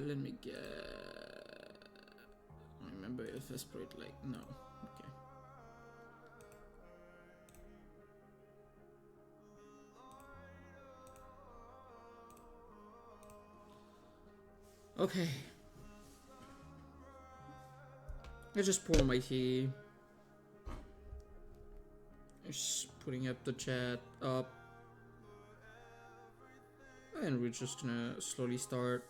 Let me get. Remember if I spray it like no. Okay. Okay. I just pour my tea. Just putting up the chat up. And we're just gonna slowly start.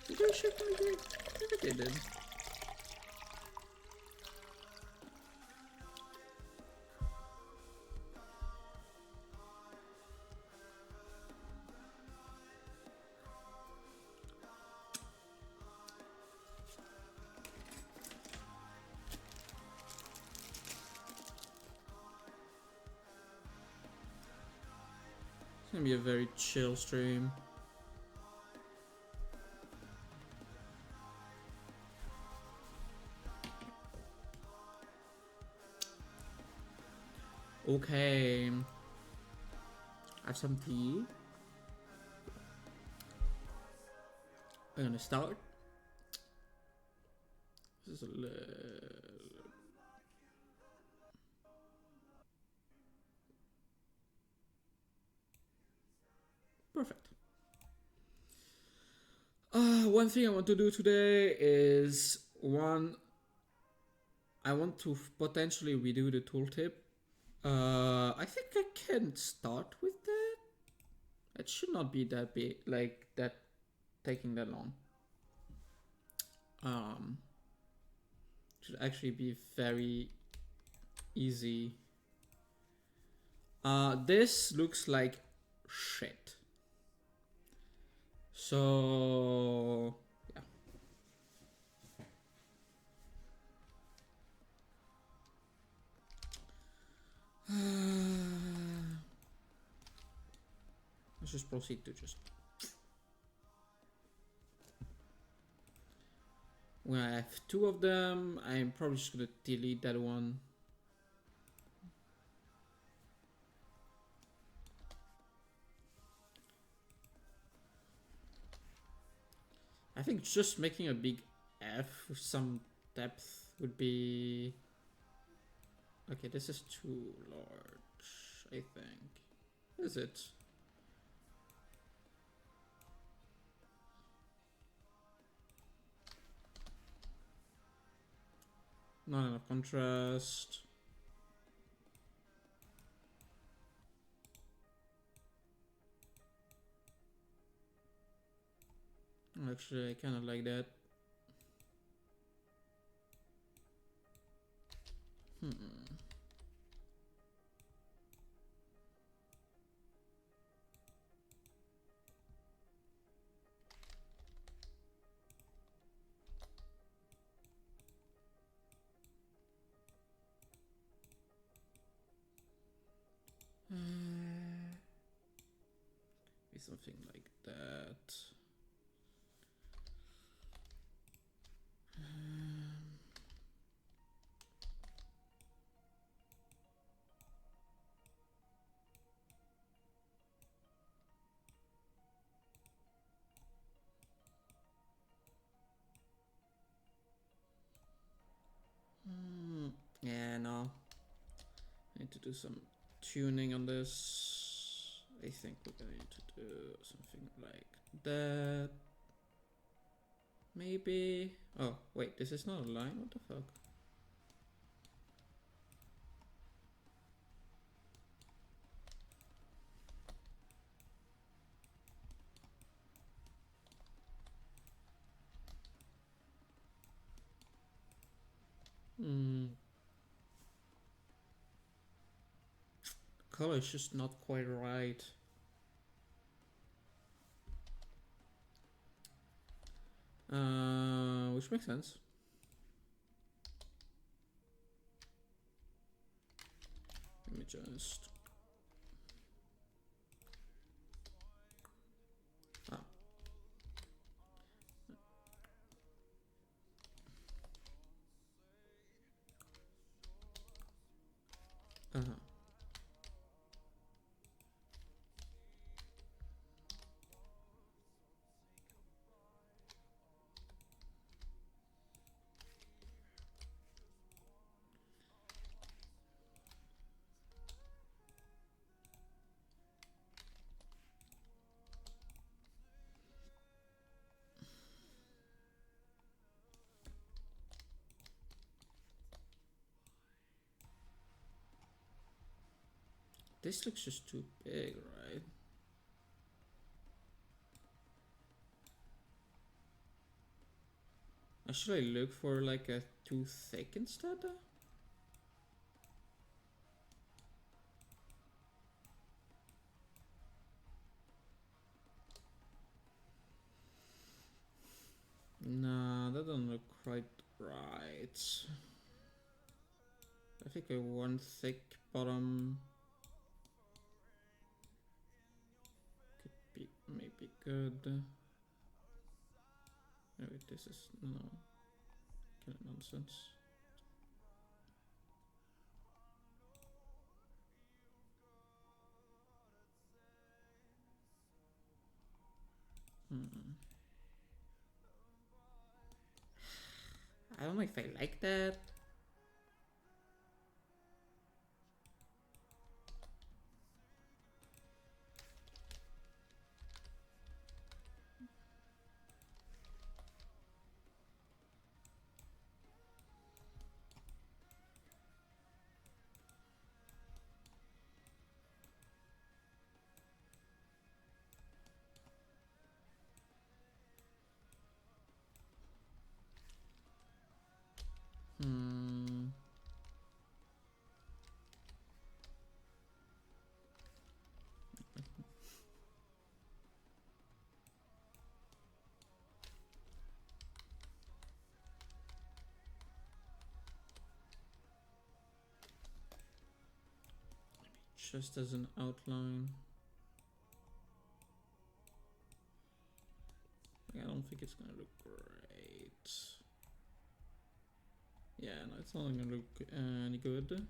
Did I shift my game? I think I did. It's gonna be a very chill stream. Okay. Have some tea. I'm gonna start. This is a little. Perfect. One thing I want to do today is I want to potentially redo the tooltip. I think I can start with that. It should not be that big, like that, taking that long. Should actually be very easy. This looks like shit. So yeah. Let's just proceed to just. When I have two of them, I'm probably just gonna delete that one. I think just making a big F with some depth would be. Okay, this is too large, I think. Is it? Not enough contrast. Actually, I kind of like that. Be something like that. Yeah, no. I need to do some tuning on this. I think we're going to do something like that. Maybe. Oh, wait, this is not a line? What the fuck? Color is just not quite right. Which makes sense. Let me just. This looks just too big, right? Should I look for like a too thick instead? Nah, that doesn't look quite right. I think a one thick bottom could be maybe good. Oh, wait, this is no kind of nonsense. I don't know if I like that. Just as an outline. I don't think it's gonna look great. Yeah, no, it's not gonna look any good.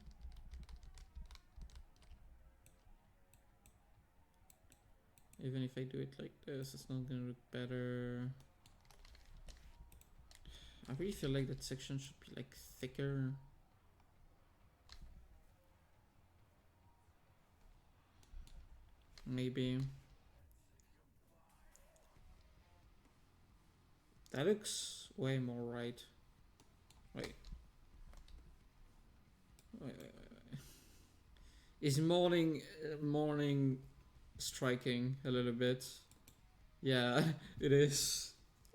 Even if I do it like this, it's not gonna look better. I really feel like that section should be like thicker. Maybe. That looks way more right. Wait. Wait. Is morning striking a little bit? Yeah, it is.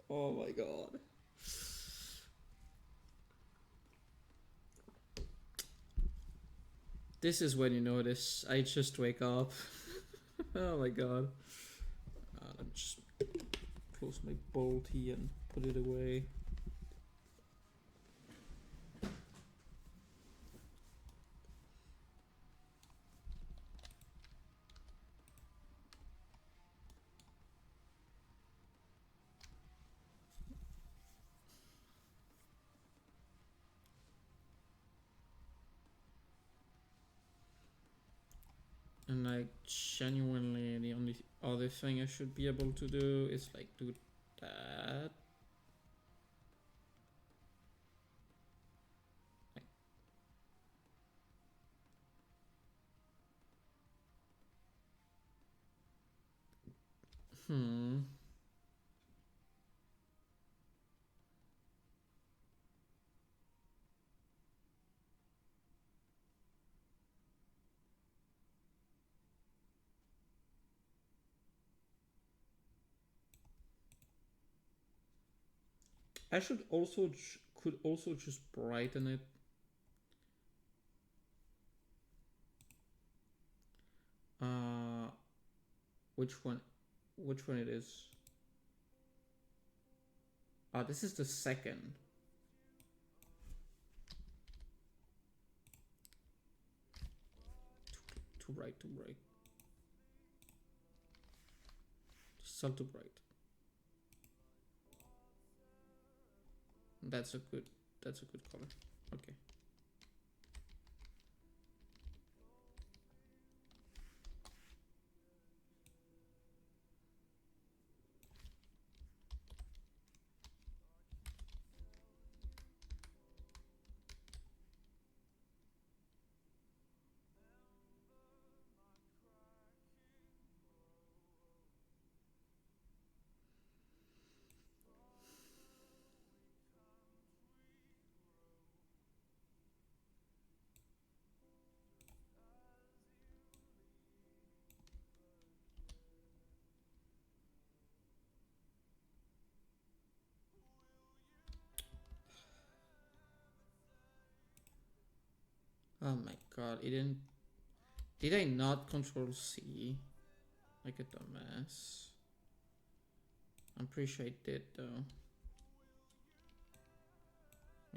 Oh my god. This is when you notice I just wake up. Oh my god. Let me just close my bowl tea and put it away. And like genuinely the only other thing I should be able to do is like do that. I should also could also just brighten it. Which one? Which one it is? This is the second. Too bright, too bright. Just too bright. That's a good color. Okay. Oh my god, it didn't. Did I not control C? Like a dumbass. I'm pretty sure I did though.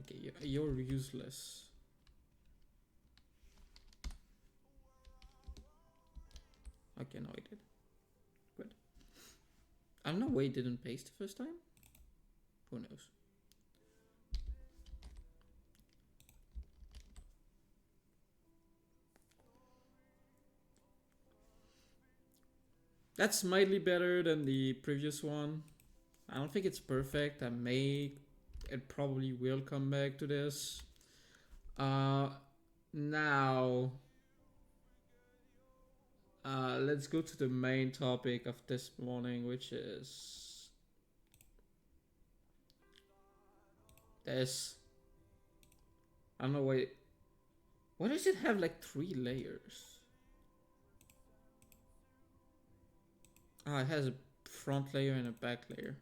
Okay, you're useless. Okay, no, I did. Good. I don't know why it didn't paste the first time. Who knows? That's mildly better than the previous one. I don't think it's perfect. It probably will come back to this. Now, let's go to the main topic of this morning, which is this. I don't know why. Why does it have like 3 layers? Ah, it has a front layer and a back layer.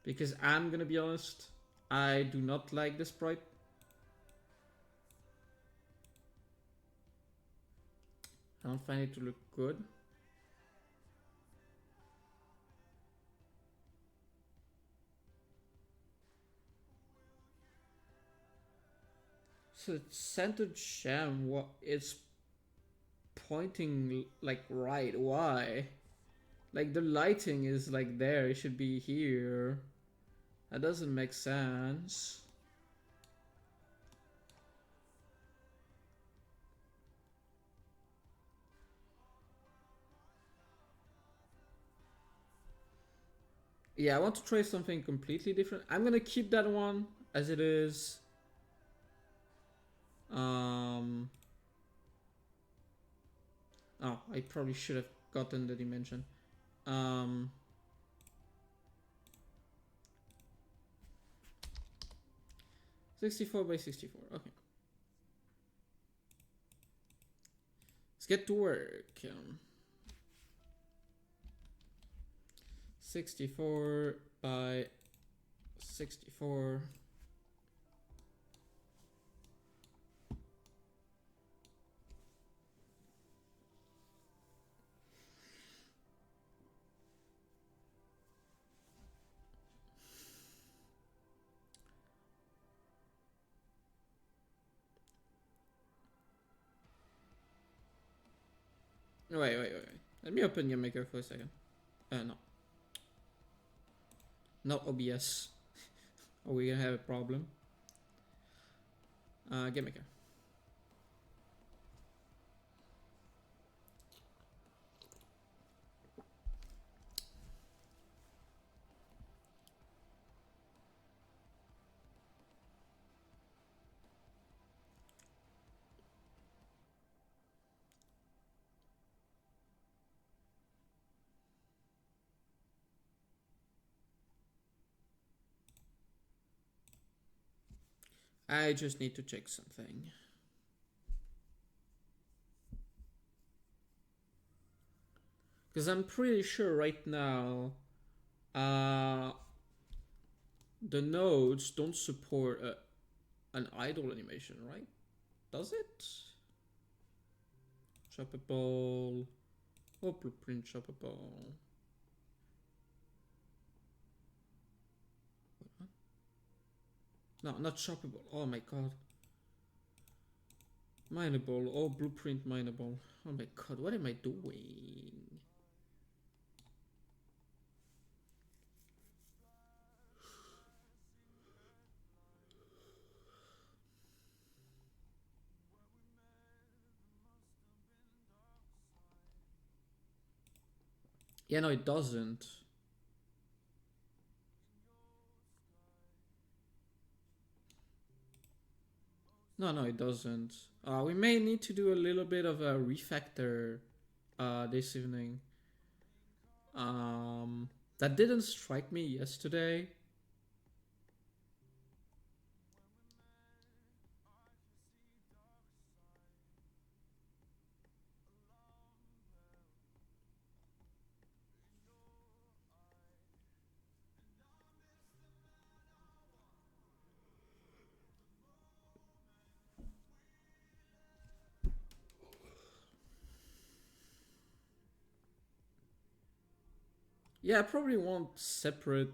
Because I'm gonna be honest, I do not like the sprite. I don't find it to look good. So it's centered gem. What? It's pointing like right. Why? Like the lighting is like there. It should be here. That doesn't make sense. Yeah, I want to try something completely different. I'm gonna keep that one as it is. Oh, I probably should have gotten the dimension. 64 by 64. Okay. Let's get to work. 64 by 64. Wait. Let me open your maker for a second. No. Not OBS. Or we're gonna have a problem. Game maker. I just need to check something. Because I'm pretty sure right now the nodes don't support an idle animation, right? Does it? Choppable. Oh, blueprint choppable. What? No, not choppable. Oh my god. Mineable. Oh, blueprint mineable. Oh my god, what am I doing? Yeah, no, it doesn't. No, it doesn't. We may need to do a little bit of a refactor this evening. That didn't strike me yesterday. Yeah, I probably want separate.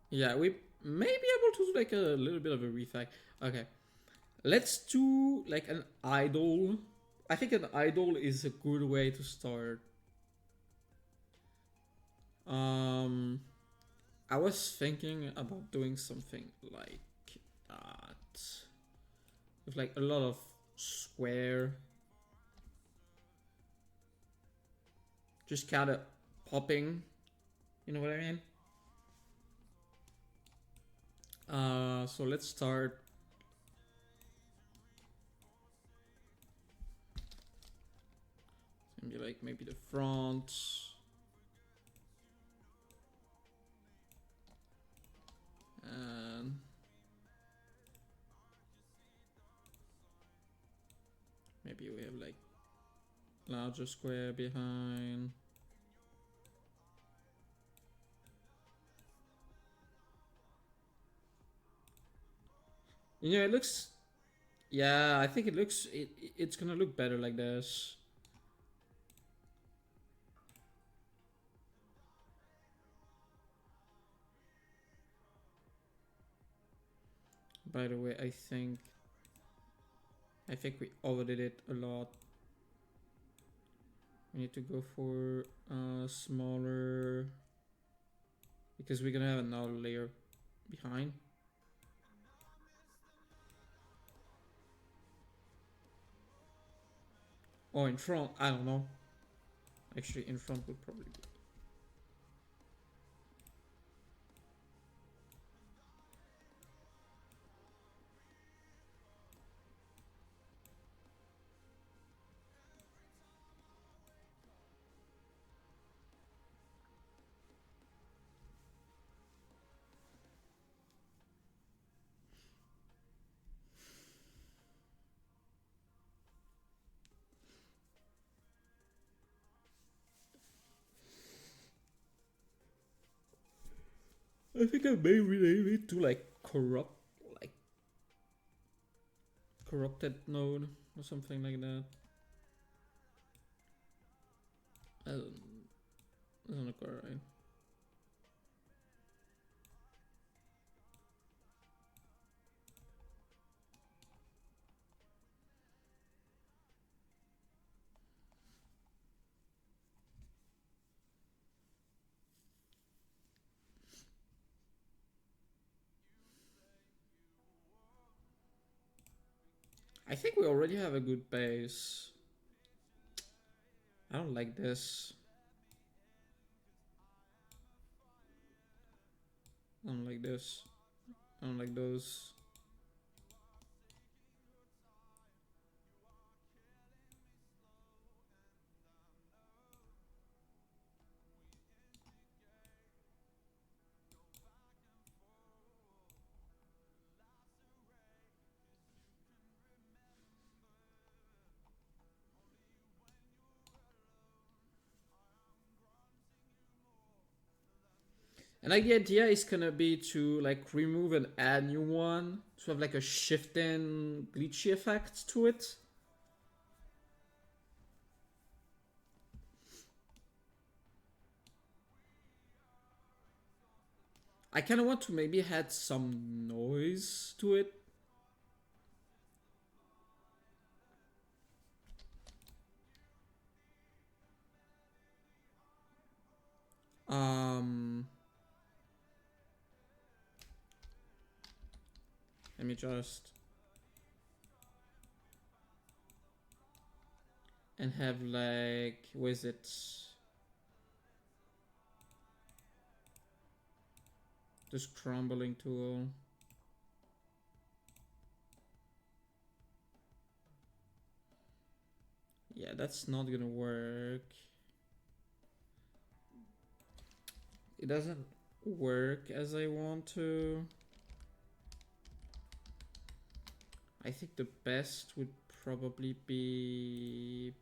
Yeah, we may be able to do like a little bit of a refact. Okay, let's do like an idol. I think an idol is a good way to start. Um, I was thinking about doing something like that with like a lot of square, just kind of popping. You know what I mean? So let's start. Maybe like maybe the front. And maybe we have like larger square behind. You know, it looks. Yeah, I think it looks. It's gonna look better like this. By the way, I think we overdid it a lot. We need to go for smaller because we're gonna have another layer behind. Or in front, I don't know. Actually, in front would probably be. I think I may rename it to like like corrupted node or something like that. Doesn't look alright. I think we already have a good base. I don't like this. I don't like this. I don't like those. And like the idea is gonna be to like remove and add new one to have like a shifting glitchy effect to it. I kind of want to maybe add some noise to it. Um, Let me just and have like where's it? This crumbling tool. Yeah, that's not gonna work. It doesn't work as I want to. I think the best would probably be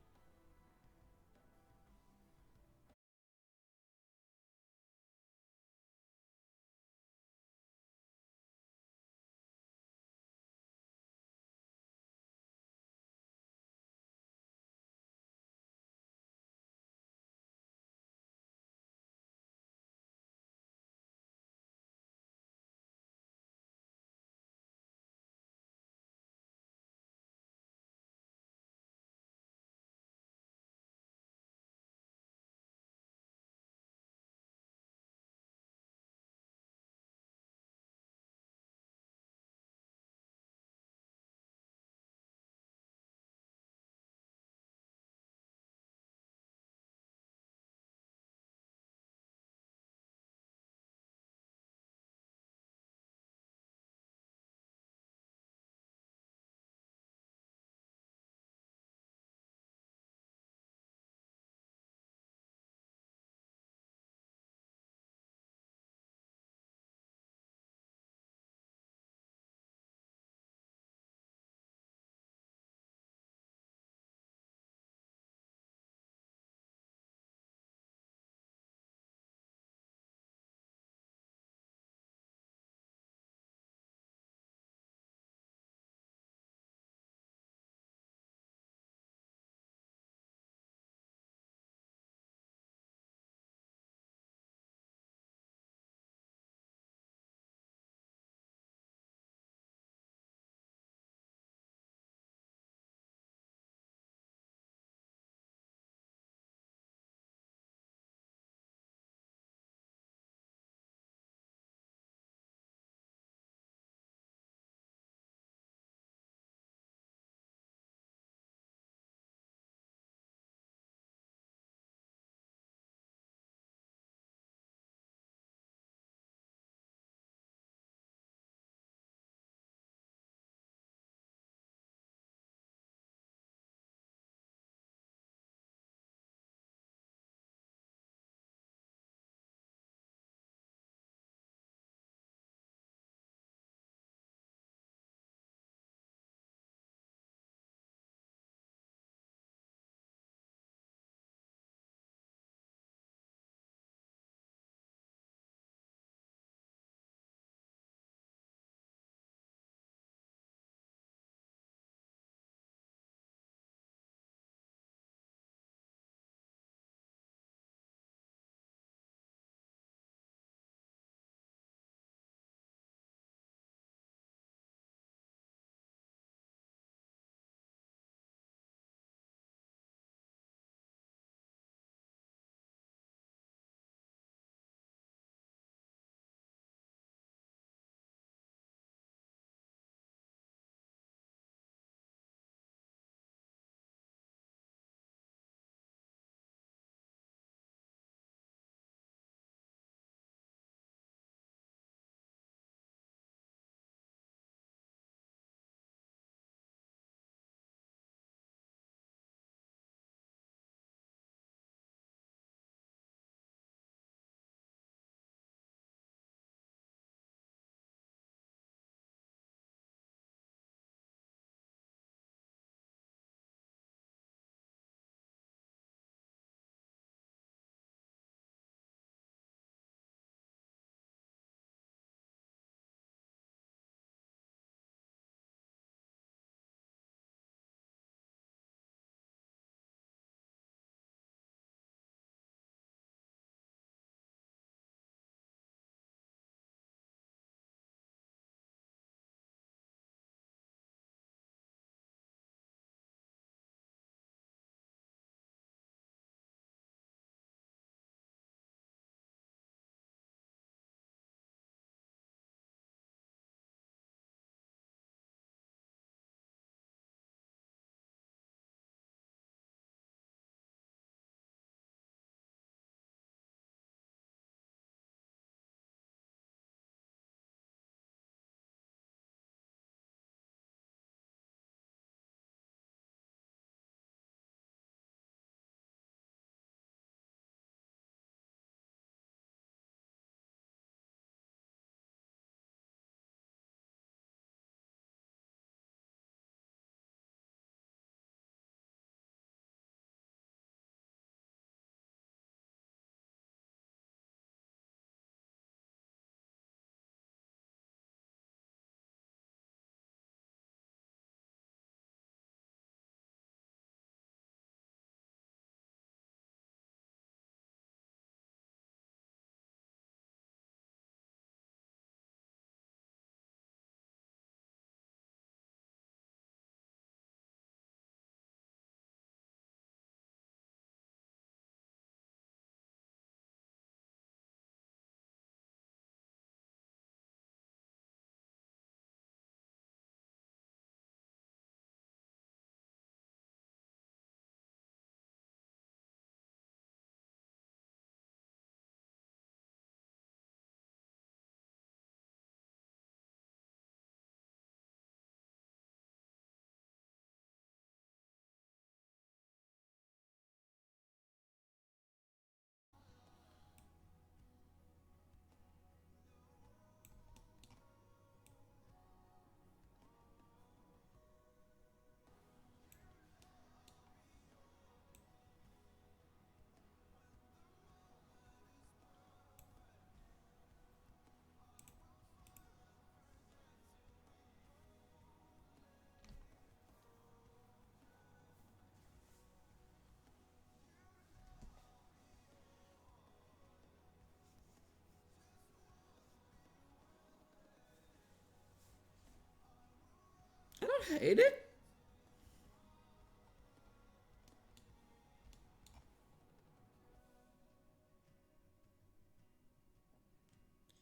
don't hate it.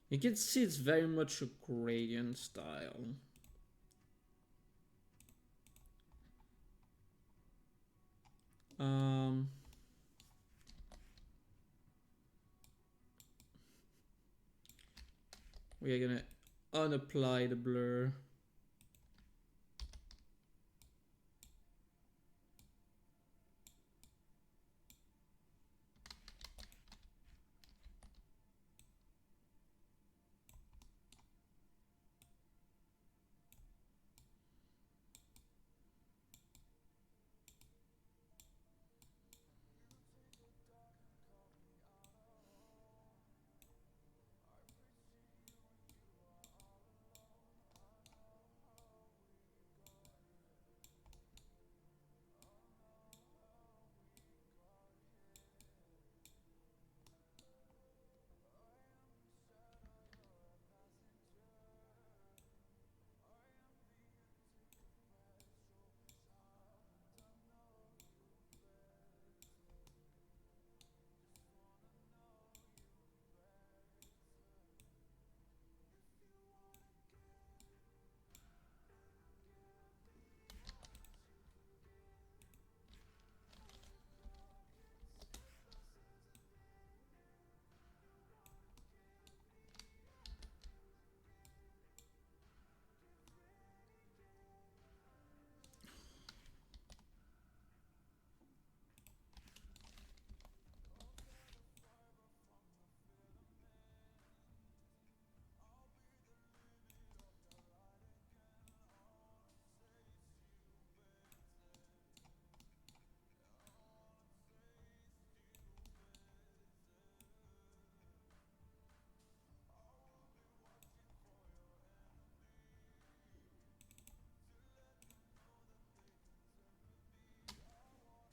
You can see it's very much a gradient style. We are gonna unapply the blur.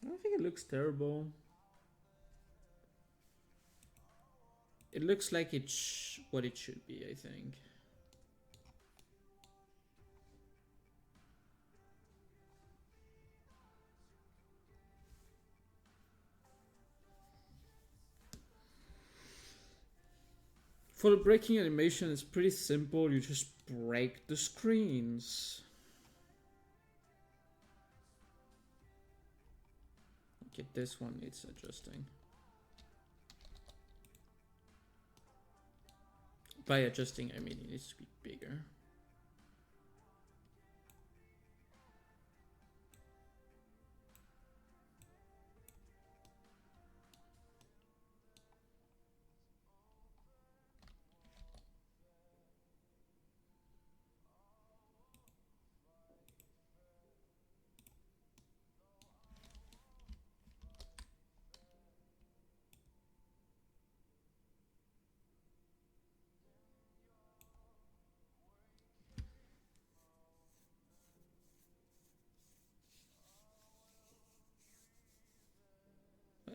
I don't think it looks terrible. It looks like it's what it should be, I think. For the breaking animation, it's pretty simple. You just break the screens. Okay, this one needs adjusting. By adjusting, I mean it needs to be bigger.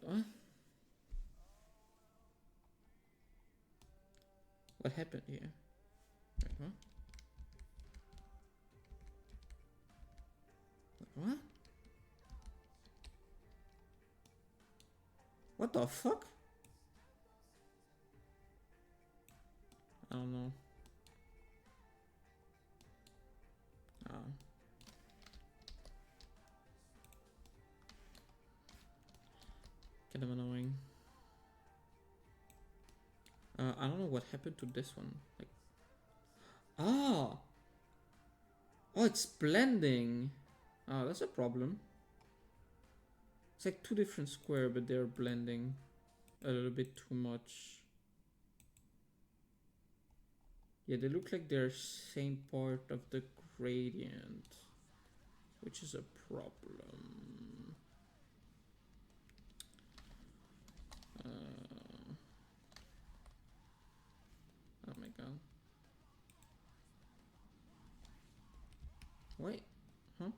Wait, what? What happened here? Wait, what? Wait, what? What the fuck? I don't know. Oh. Kind of annoying. I don't know what happened to this one. Like, ah, oh, it's blending. Oh, that's a problem. It's like two different square, but they're blending a little bit too much. Yeah, they look like they're same part of the gradient, which is a problem. Oh my god. Wait, huh?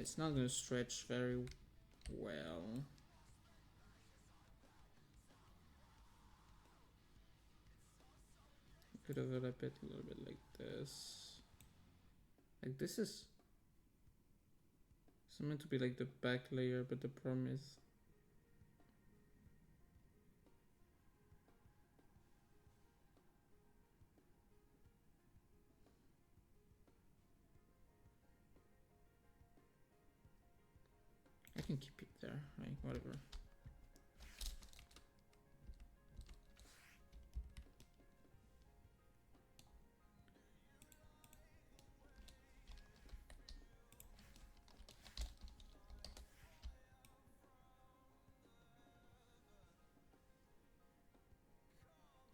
it's not gonna stretch very well. Could overlap it a little bit like this. Like this is it's meant to be like the back layer, but the problem is I can keep it there, right? Whatever.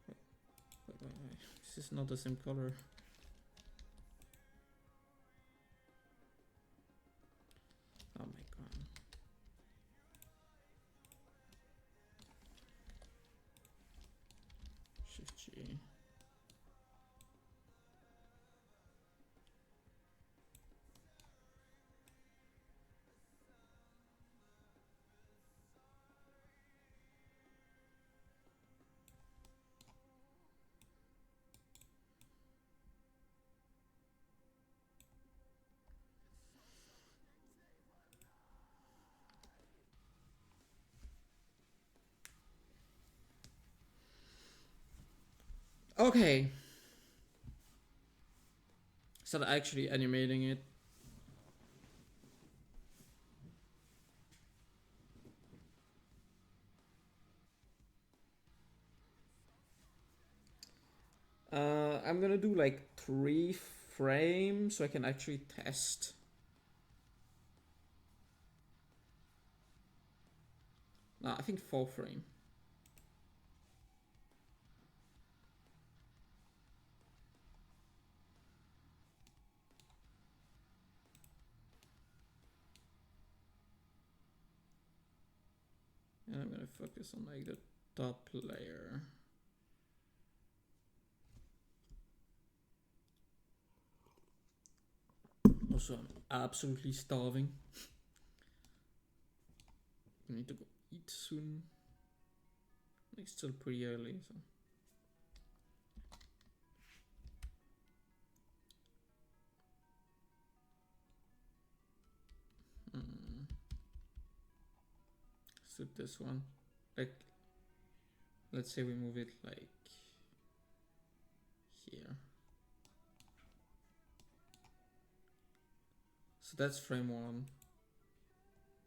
Wait. This is not the same color. Oh my god. Shift G. Okay. Start actually animating it. I'm gonna do like 3 frames so I can actually test. No, I think 4 frame. And I'm gonna focus on like the top layer. Also, I'm absolutely starving. I need to go eat soon. It's still pretty early, so. Suit this one. Like, let's say we move it like here. So that's frame 1.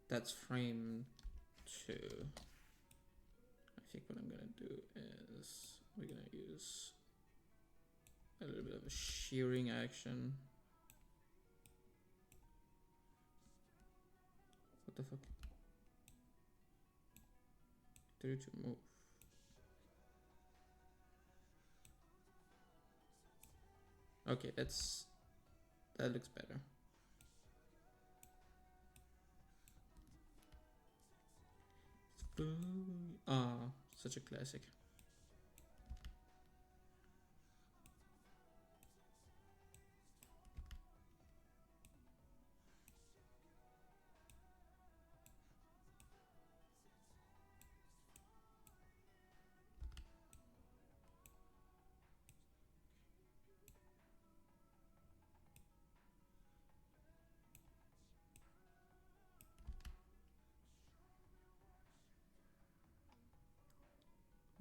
That's frame 2. I think what I'm gonna do is we're gonna use a little bit of a shearing action. What the fuck? Do to move. Okay, that looks better. Ah, such a classic.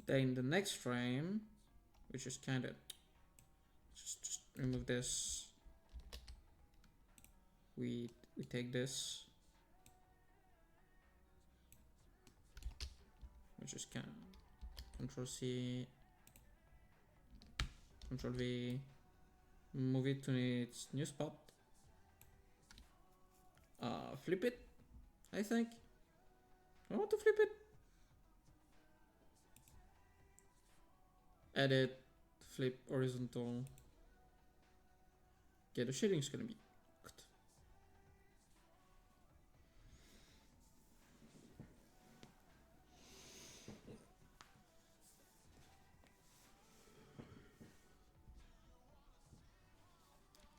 Then the next frame, which is kind of just remove this. We take this, which is kind of Control C, Control V, move it to its new spot. Flip it, I think. I want to flip it. Edit, flip horizontal. Okay, the shading is gonna be cooked.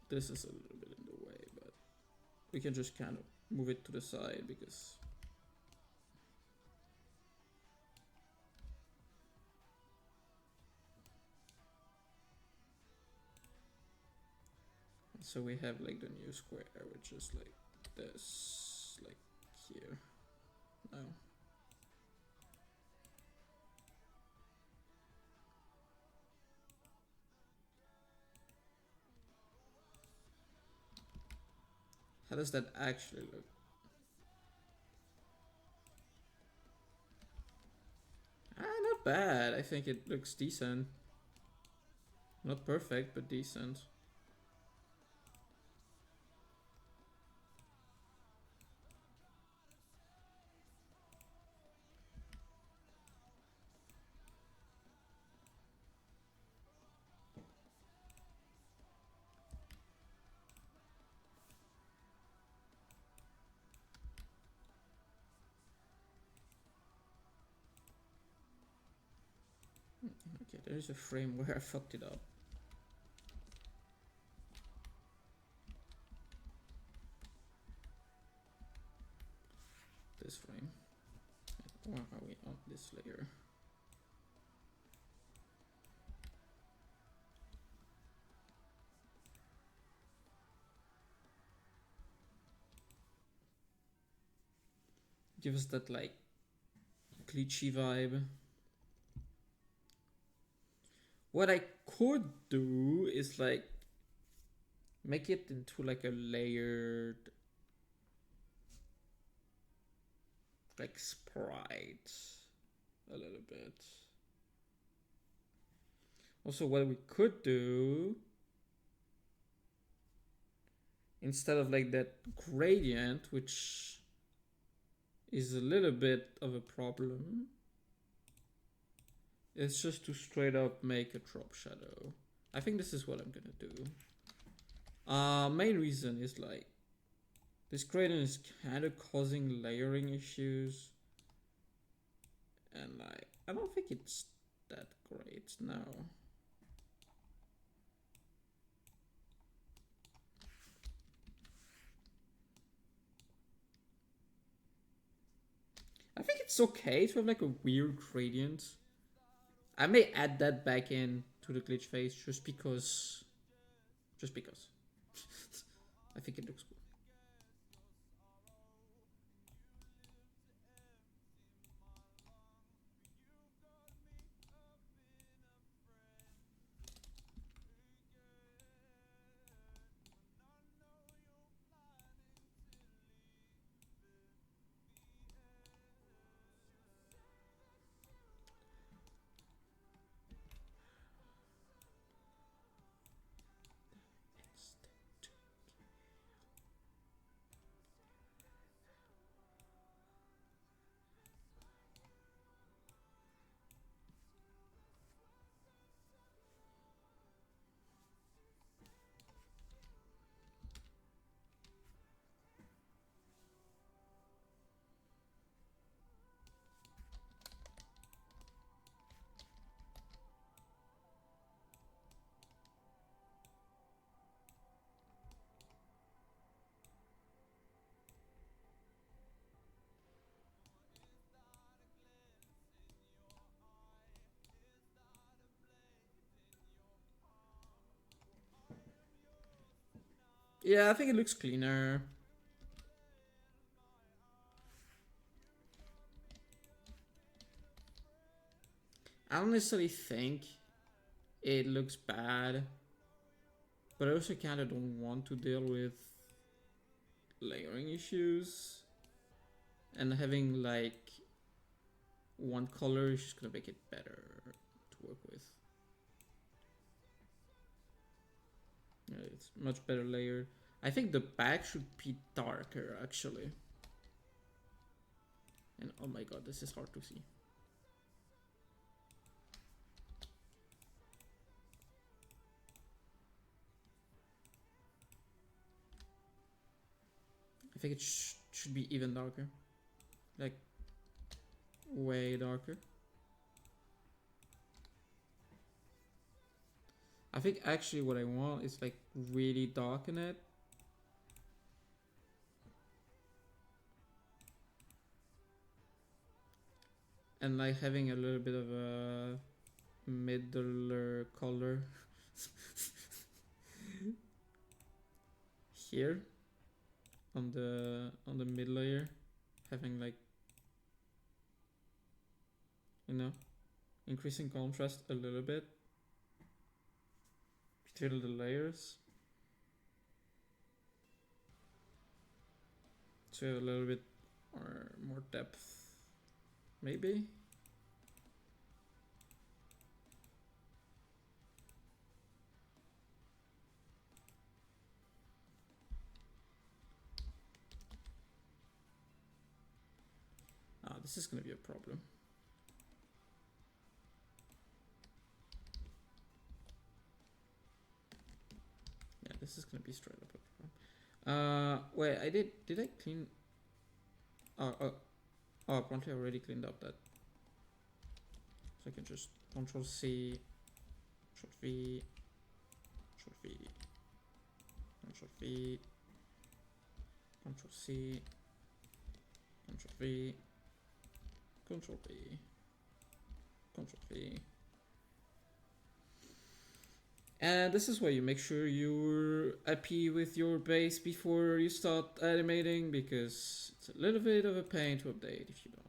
This is a little bit in the way, but we can just kind of move it to the side because so we have like the new square, which is like this, like here now. How does that actually look? Not bad. I think it looks decent. Not perfect, but decent. Okay, there's a frame where I fucked it up. This frame. Or are we on this layer? Give us that like glitchy vibe. What I could do is like make it into like a layered like sprite a little bit. Also, what we could do instead of like that gradient, which is a little bit of a problem, is just to straight up make a drop shadow. I think this is what I'm gonna do. Main reason is like this gradient is kind of causing layering issues, and like I don't think it's that great now. I think it's okay to have like a weird gradient. I may add that back in to the glitch phase just because. Just because. I think it looks cool. Yeah, I think it looks cleaner. I don't necessarily think it looks bad, but I also kind of don't want to deal with layering issues, and having like one color is just gonna make it better to work with. Yeah, it's much better layered. I think the back should be darker actually. And oh my god, this is hard to see. I think it should be even darker. Like, way darker. I think actually what I want is like really darken it. and like having a little bit of a middler color here on the mid layer, having like, you know, increasing contrast a little bit between the layers, so you have a little bit more depth, maybe. This is gonna be a problem. Yeah, this is gonna be straight up a problem. Wait, did I clean? Oh, apparently I already cleaned up that. So I can just Control C, Control V, Control V, Control V, Control C, Control V, Control V, Control V. And this is where you make sure you're happy with your base before you start animating, because it's a little bit of a pain to update if you don't.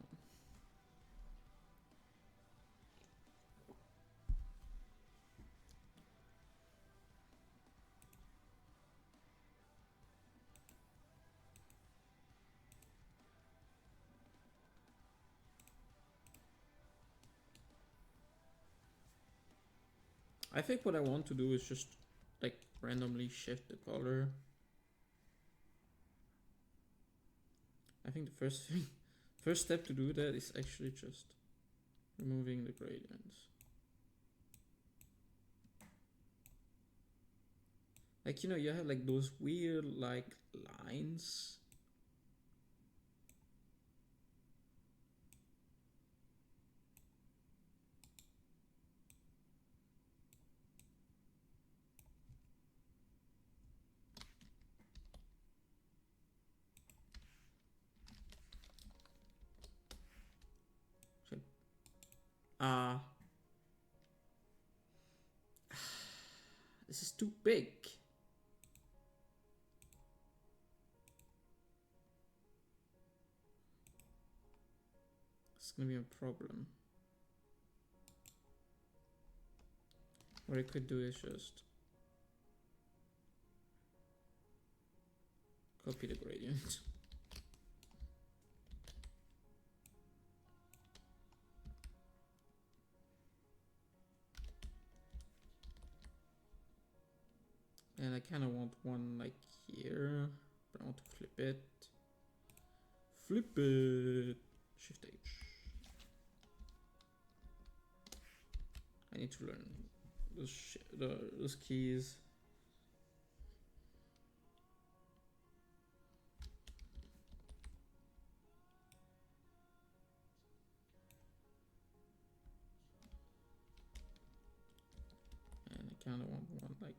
I think what I want to do is just like randomly shift the color. I think the first step to do that is actually just removing the gradients. Like, you know, you have like those weird like lines. This is too big. It's gonna be a problem. What I could do is just copy the gradient. And I kind of want one like here, but I want to flip it. Flip it. Shift H. I need to learn those keys. And I kind of want one like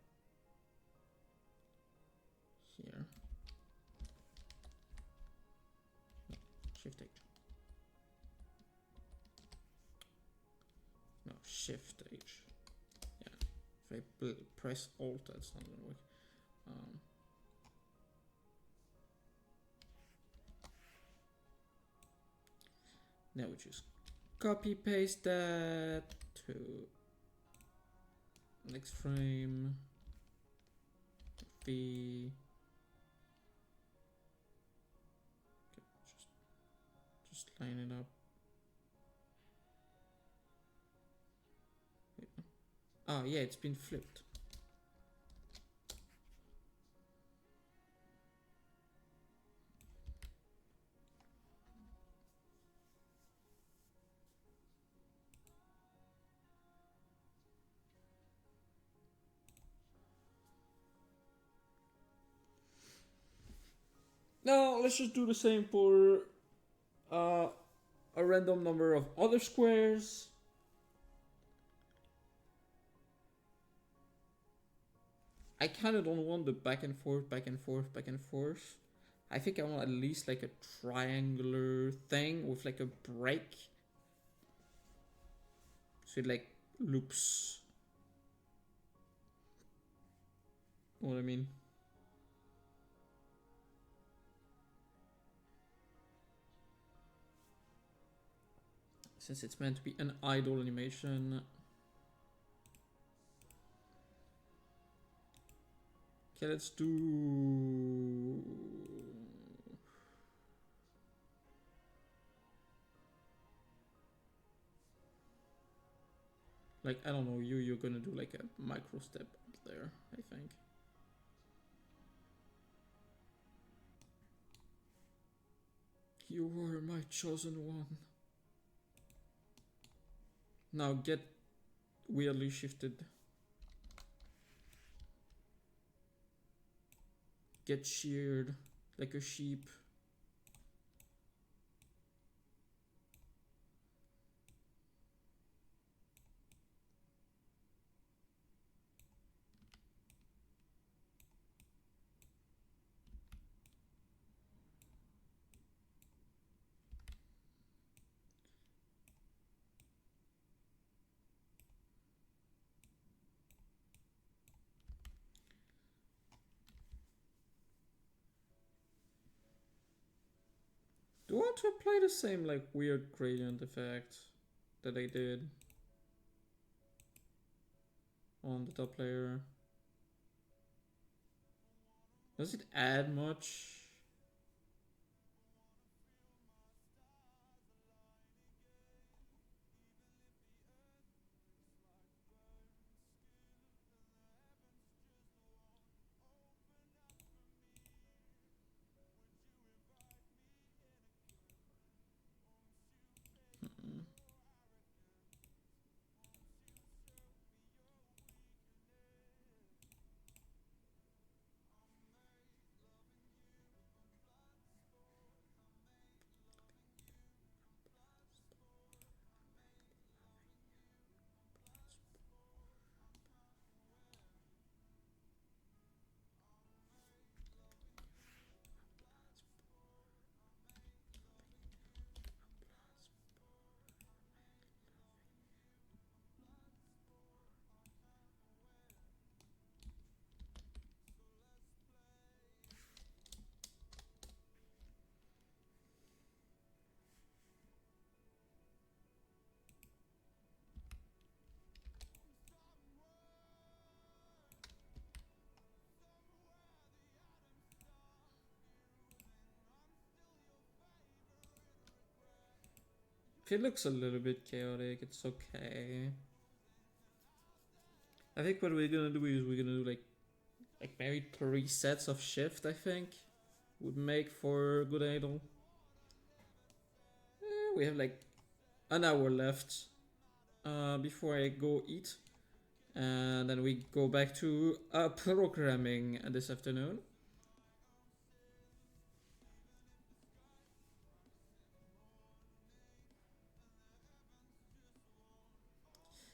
here. No, Shift H. No, Shift H. Yeah. If I press Alt, that's not gonna work. Now we just copy paste that to next frame. V. Okay, just line it up. Oh yeah, it's been flipped. Now let's just do the same for a random number of other squares. I kind of don't want the back and forth, back and forth, back and forth. I think I want at least like a triangular thing with like a break So it like loops. What I mean? Since it's meant to be an idle animation. Okay, let's do... Like, I don't know, you're gonna do like a micro step up there, I think. You were my chosen one. Now get weirdly shifted. Get sheared like a sheep. Do I want to apply the same like weird gradient effect that I did on the top layer? Does it add much? If it looks a little bit chaotic, it's okay. I think what we're gonna do is we're gonna do like maybe 3 sets of shift, I think. Would make for good idle. We have like an hour left before I go eat. And then we go back to programming this afternoon.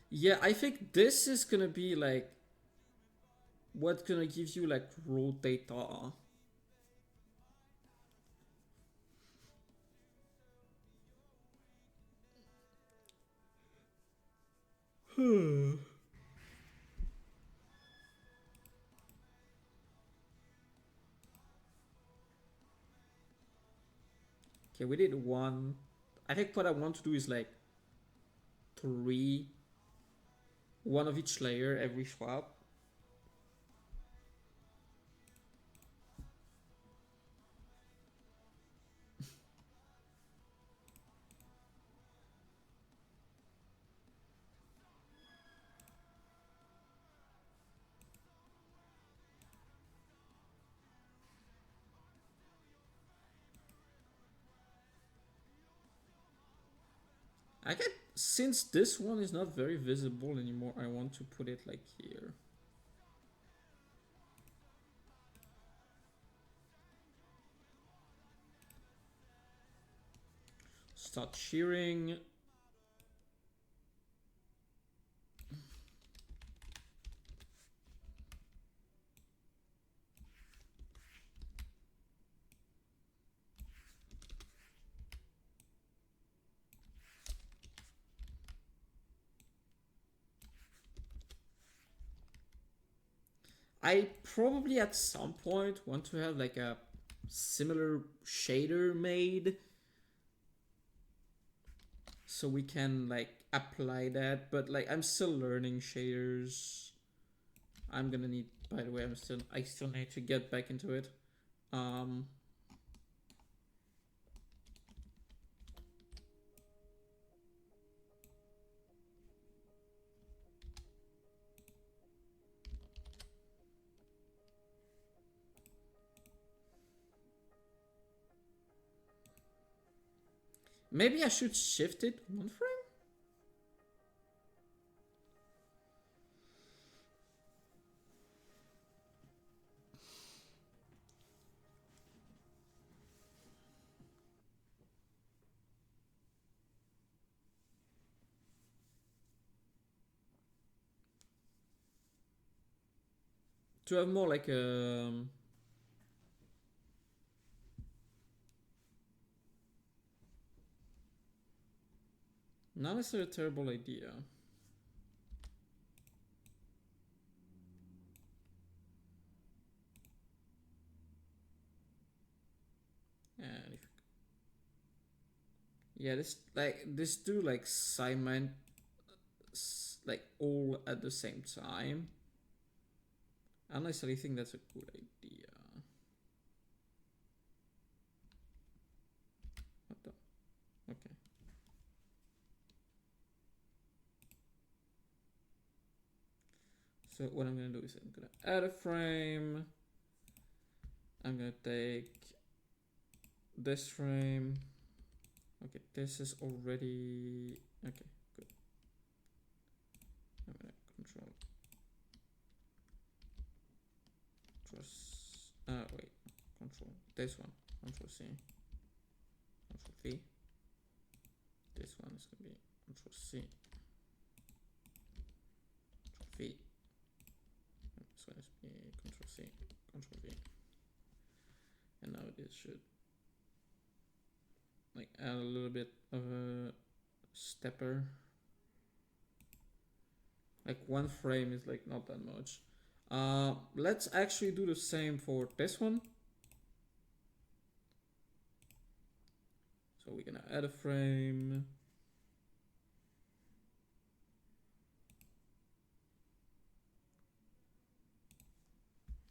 Yeah, I think this is gonna be like what's gonna give you like raw data. Okay, we did 1. I think what I want to do is like 3, 1 of each layer every swap. I get, since this one is not very visible anymore, I want to put it like here. Start shearing. I probably at some point want to have like a similar shader made so we can like apply that, but like I'm still learning shaders. I'm gonna need, by the way, I still need to get back into it. Maybe I should shift it one frame? To have more like a... Not necessarily a terrible idea. And if, yeah, this do like Simon like all at the same time. I necessarily think that's a good idea. What the? Okay. So what I'm gonna do is I'm gonna add a frame. I'm gonna take this frame. Okay, this is already okay. Good. I'm gonna control. Wait. Control this one. Control C. Control V. This one is gonna be Control C. Control V. This one is be Control C. Control V. And now this should like add a little bit of a stepper. Like one frame is like not that much. Let's actually do the same for this one. So we're gonna add a frame.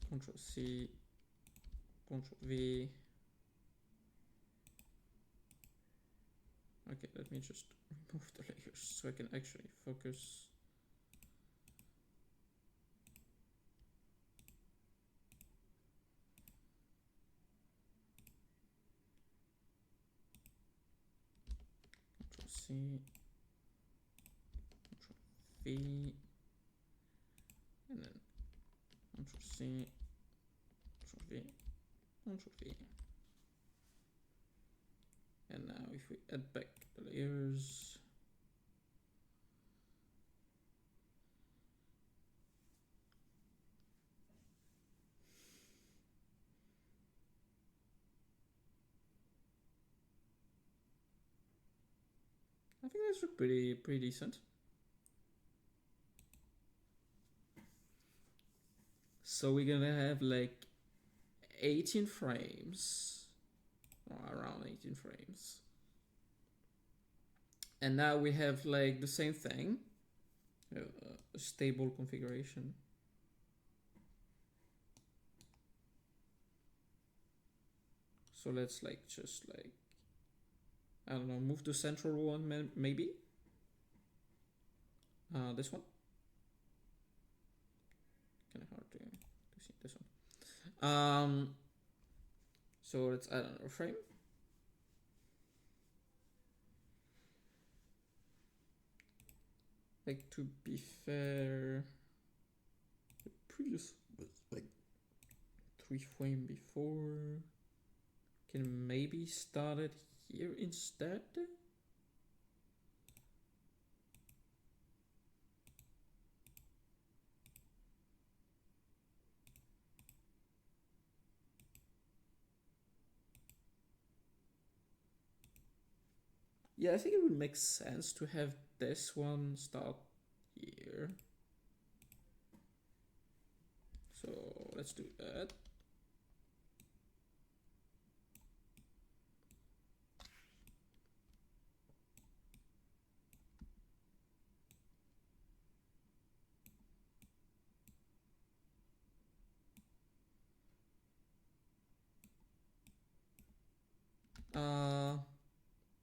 Control C, Control V. Okay, let me just remove the layers so I can actually focus. Control C, Control V, and then Control C, Control V, Control V. And now if we add back the layers, I think that's pretty decent. So we're gonna have like 18 frames, or around 18 frames. And now we have like the same thing, a stable configuration. So let's like just like, I don't know, move the central one maybe. This one. Kind of hard to see this one. So let's add another frame. Like to be fair, the previous was like 3 frames before. Can maybe start it here instead. Yeah, I think it would make sense to have this one start here. So let's do that.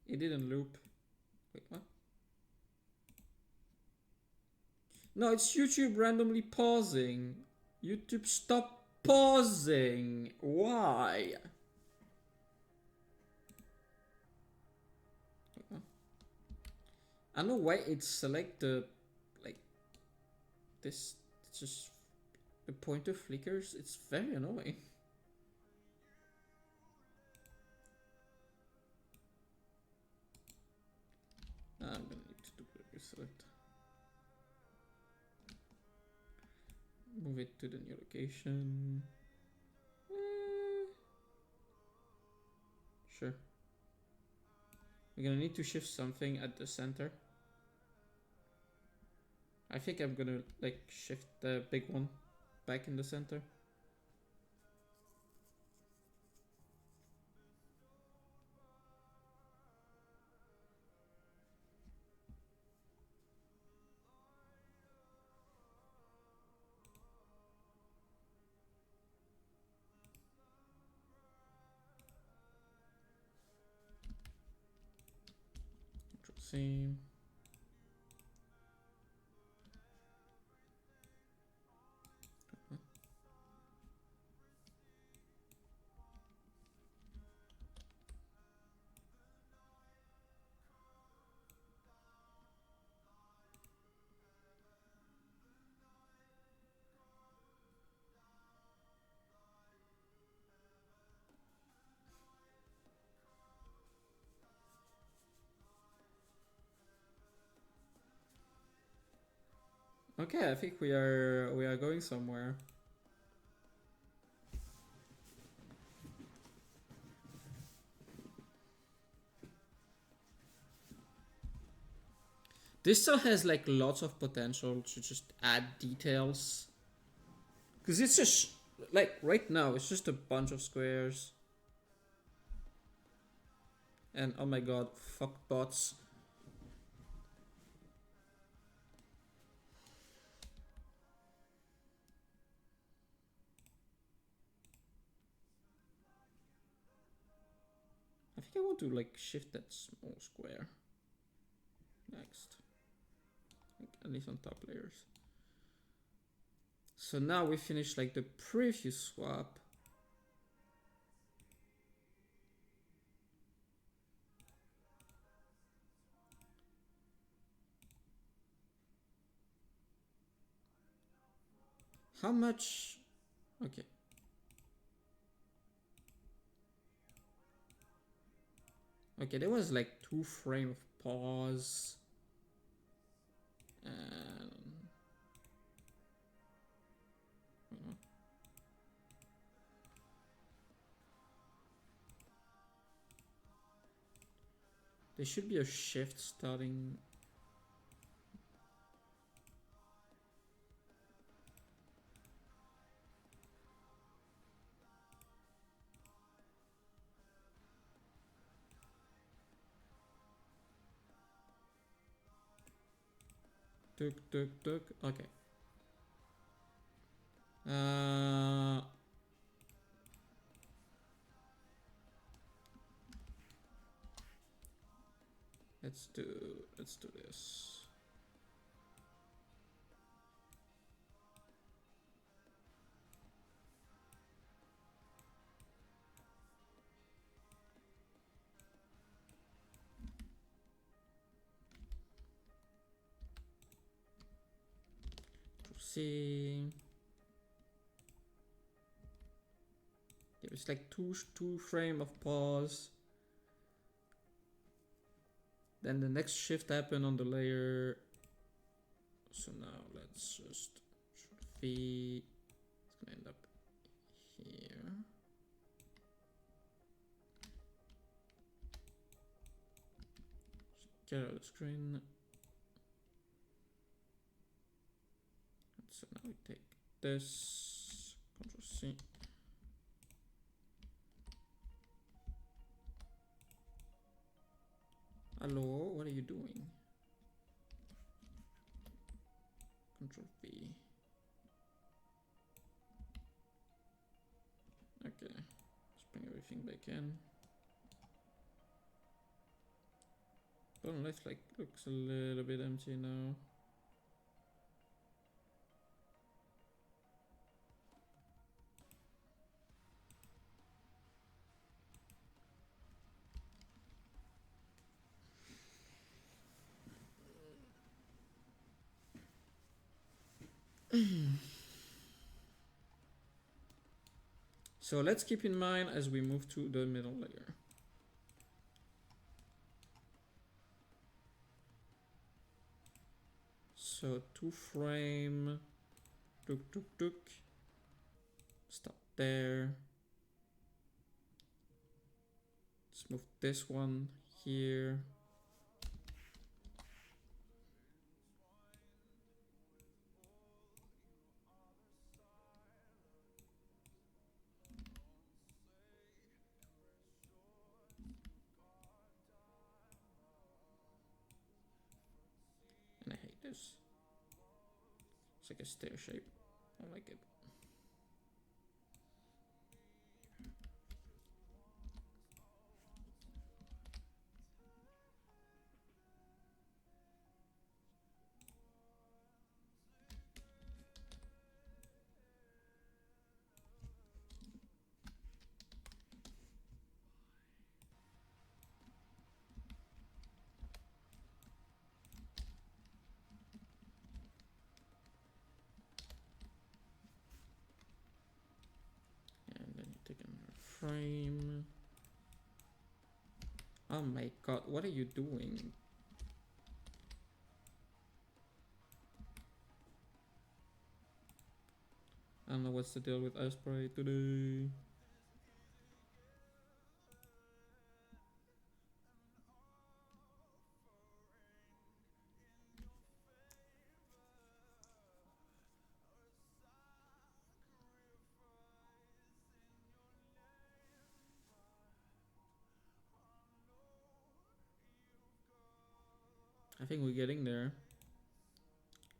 It didn't loop. Wait, what? No, it's YouTube randomly pausing. YouTube, stop pausing. Why? I don't know why it selected like this. It's just the pointer flickers. It's very annoying. I'm gonna need to do a reselect. Move it to the new location. Sure. We're gonna need to shift something at the center. I think I'm gonna like shift the big one back in the center. Control C. Okay, I think we are going somewhere. This still has like lots of potential to just add details. Because it's just like right now it's just a bunch of squares. And oh my god, fuck bots. I think I want to like shift that small square next. Like, at least on top layers. So now we finish like the previous swap. How much? Okay. Okay, there was like 2 frame of pause. And there should be a shift starting. Tuk. Okay. Let's do this. See, there's like two frame of pause. Then the next shift happened on the layer. So now let's just V. It's gonna end up here. Just get out of the screen. So now we take this. Control C. Hello, what are you doing? Control V. Okay, let's bring everything back in. Bottom left like looks a little bit empty now. So let's keep in mind as we move to the middle layer. So 2 frame, tuk tuk tuk. Stop there. Let's move this one here. And I hate this. It's like a stair shape. I don't like it. And then you take another frame. Oh my god, what are you doing? I don't know what's the deal with Asprey today. I think we're getting there.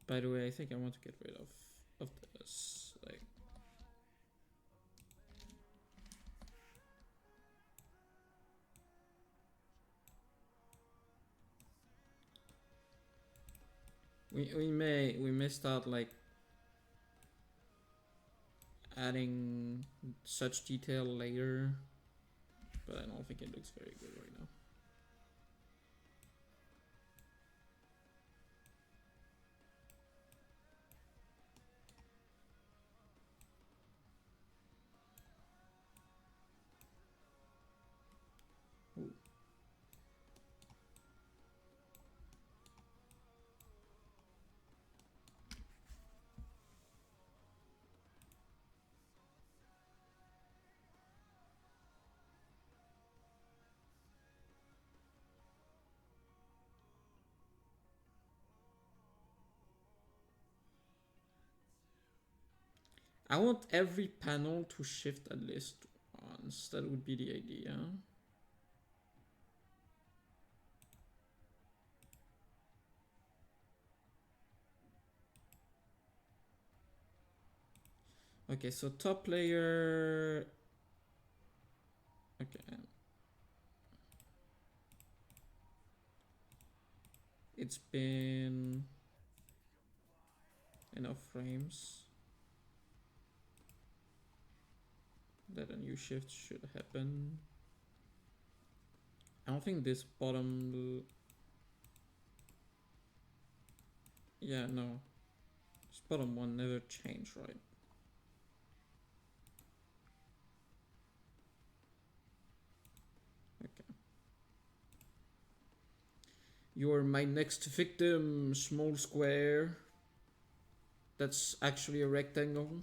By the way, I think I want to get rid of this. Like, we may start like adding such detail later, but I don't think it looks very good right now. Ooh. I want every panel to shift at least once. That would be the idea. Okay, so top layer. Okay. It's been enough frames that a new shift should happen. I don't think this bottom. Yeah, no. This bottom one never changed, right? Okay. You're my next victim, small square. That's actually a rectangle.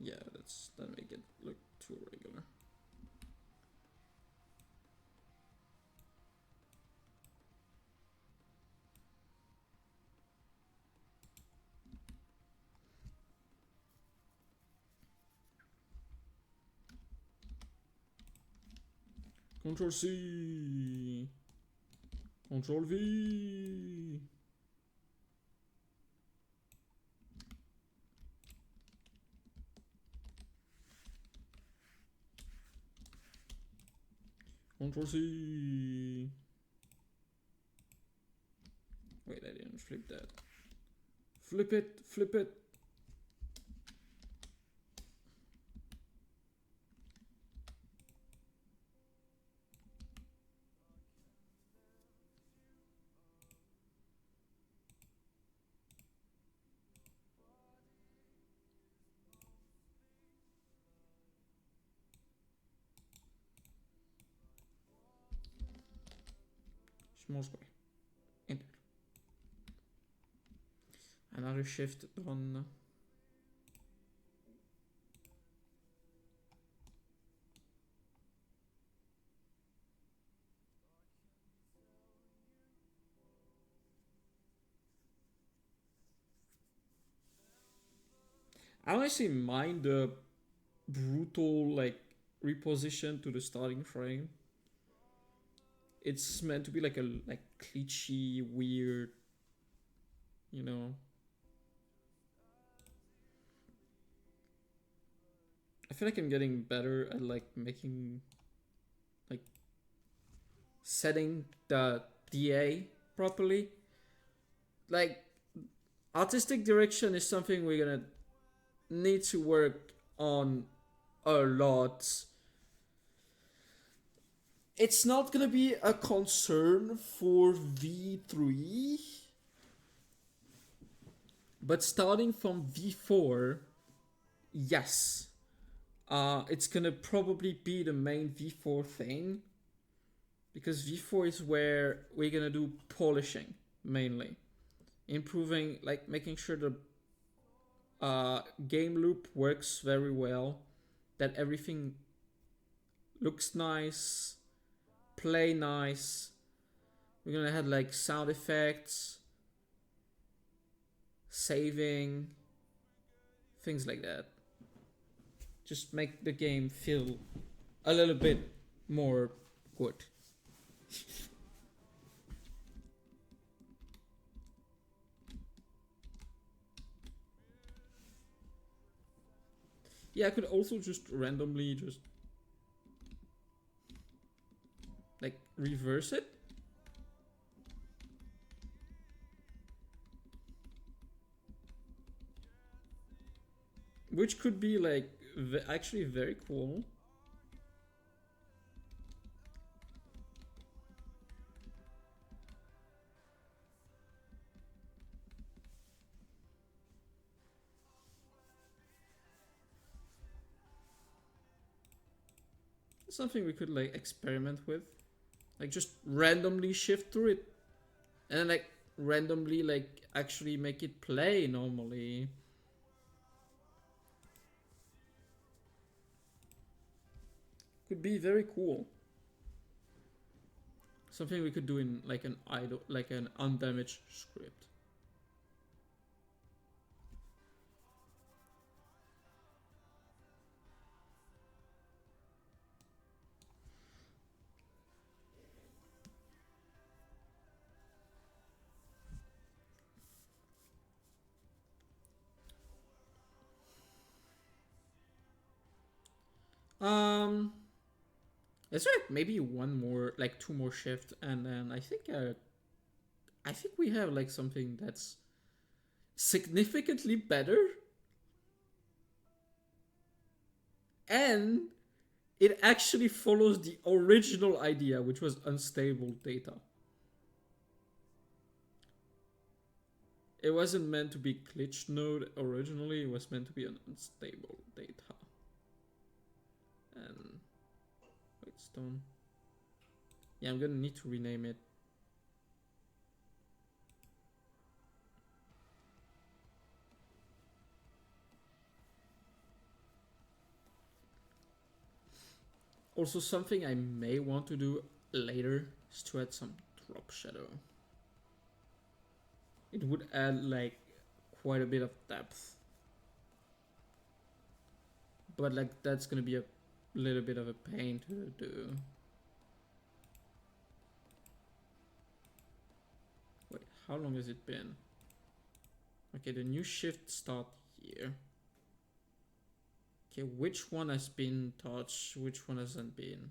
Yeah, that make it look too regular. Control C. Control V. Control C. Wait, I didn't flip that. Flip it, flip it. Small square. Enter. Another shift done. I honestly mind the brutal like reposition to the starting frame. It's meant to be like a like glitchy, weird, you know. I feel like I'm getting better at like making like setting the DA properly. Like artistic direction is something we're gonna need to work on a lot. It's not gonna be a concern for V3, but starting from V4, yes, it's gonna probably be the main V4 thing, because V4 is where we're gonna do polishing mainly, improving, like making sure the game loop works very well, that everything looks nice, play nice. We're gonna have like sound effects, saving, things like that. Just make the game feel a little bit more good. Yeah, I could also just randomly just like reverse it. Which could be like actually very cool. Something we could like experiment with. Like just randomly shift through it. And then like randomly like actually make it play normally. Could be very cool. Something we could do in like an idle, like an undamaged script. Um, let's try maybe one more, like two more shift, and then I think we have like something that's significantly better, and it actually follows the original idea, which was unstable data. It wasn't meant to be glitch node originally, it was meant to be an unstable data. And wait, stone. Yeah, I'm gonna need to rename it. Also, something I may want to do later is to add some drop shadow. It would add like quite a bit of depth. But like that's gonna be a little bit of a pain to do. Wait, how long has it been? Okay, the new shift start here. Okay, which one has been touched? Which one hasn't been?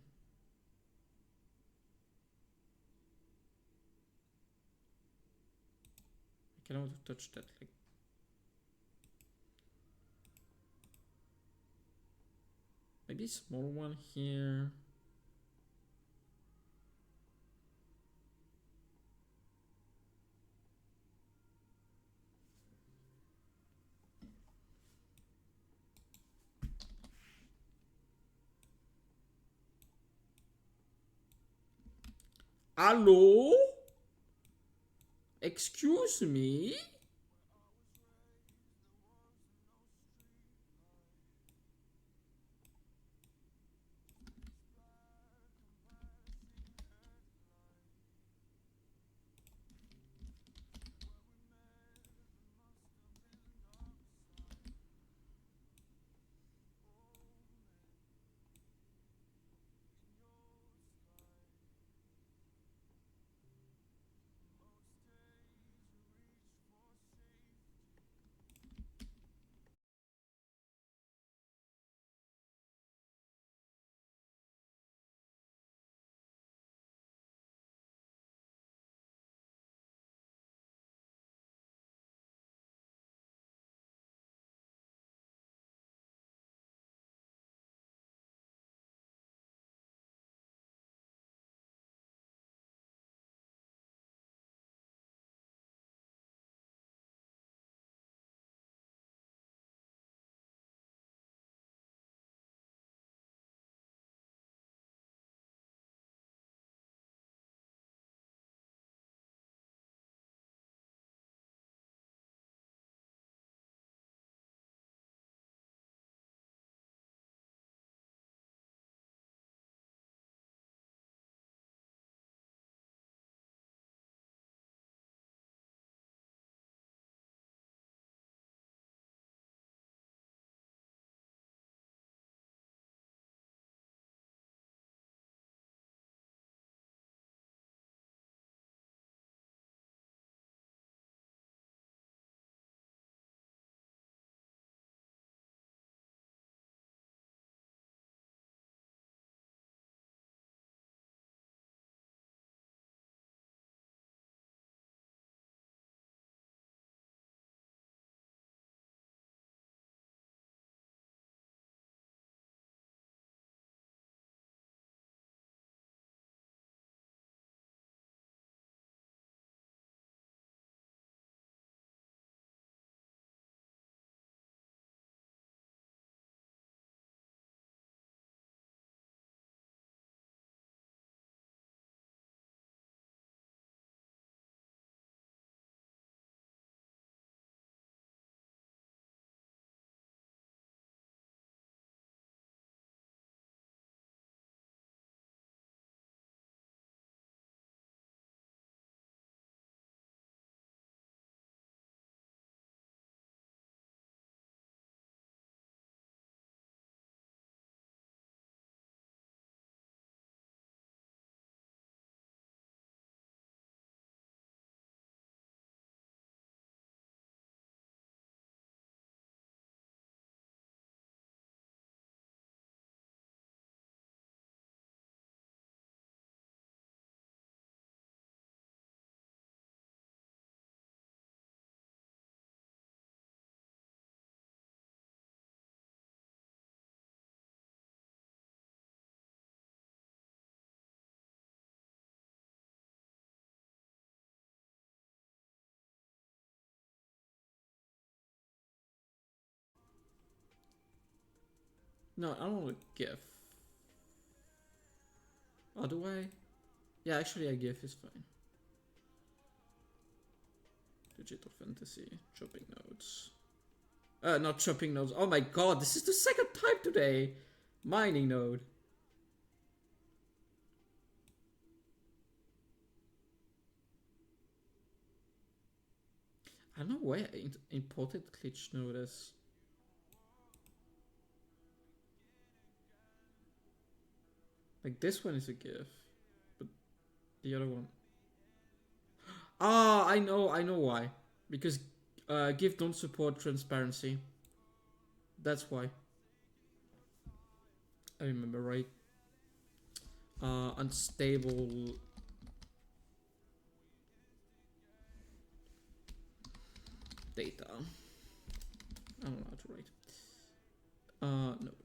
I kind of want to touch that like. Maybe small one here. Hello? Excuse me? No, I don't want a GIF. Oh, do I? Yeah, actually a GIF is fine. Digital Fantasy, chopping nodes. Not chopping nodes. Oh my god, this is the second time today. Mining node. I don't know why I imported glitch notice. Like this one is a GIF, but the other one. Ah, I know why. Because GIF don't support transparency. That's why. I remember right. Unstable data. I don't know how to write. Node.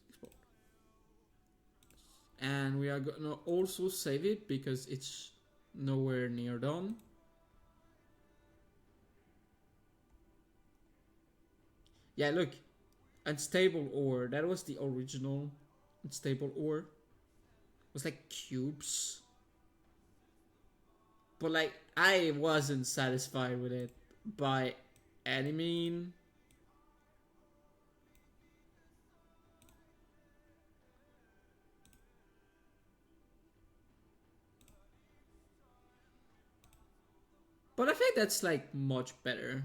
Export. And we are gonna also save it because it's nowhere near done. Yeah, look. Unstable ore. That was the original unstable ore. It was like cubes. But like, I wasn't satisfied with it by any mean. But I think that's like much better.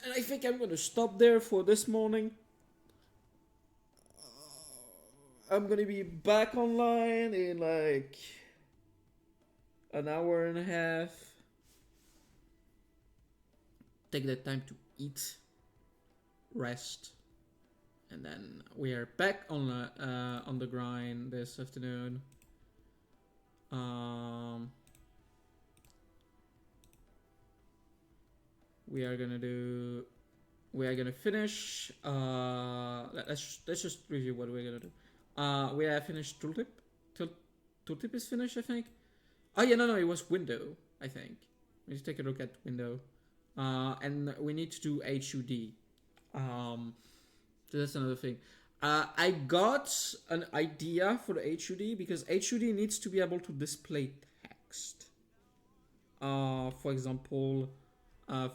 And I think I'm gonna stop there for this morning. I'm gonna be back online in like an hour and a half. Take that time to eat, rest, and then we are back on the grind this afternoon. We are gonna finish. Let's just review what we're gonna do. We have finished tooltip. Tooltip is finished, I think. Oh yeah, no, it was window. I think. Let's take a look at window. And we need to do HUD. So that's another thing. I got an idea for the HUD because HUD needs to be able to display text. For example,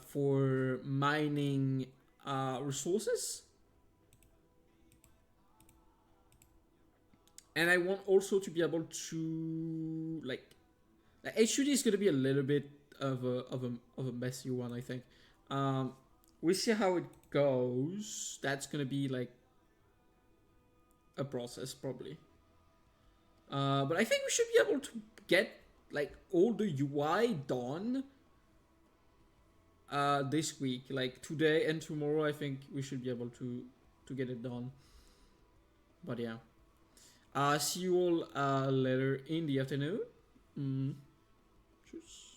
for mining resources. And I want also to be able to like HUD is gonna be a little bit of a messy one, I think. We see how it goes. That's gonna be like a process probably. But I think we should be able to get like all the UI done this week. Like today and tomorrow, I think we should be able to get it done. But yeah. See you all later in the afternoon. Tschüss.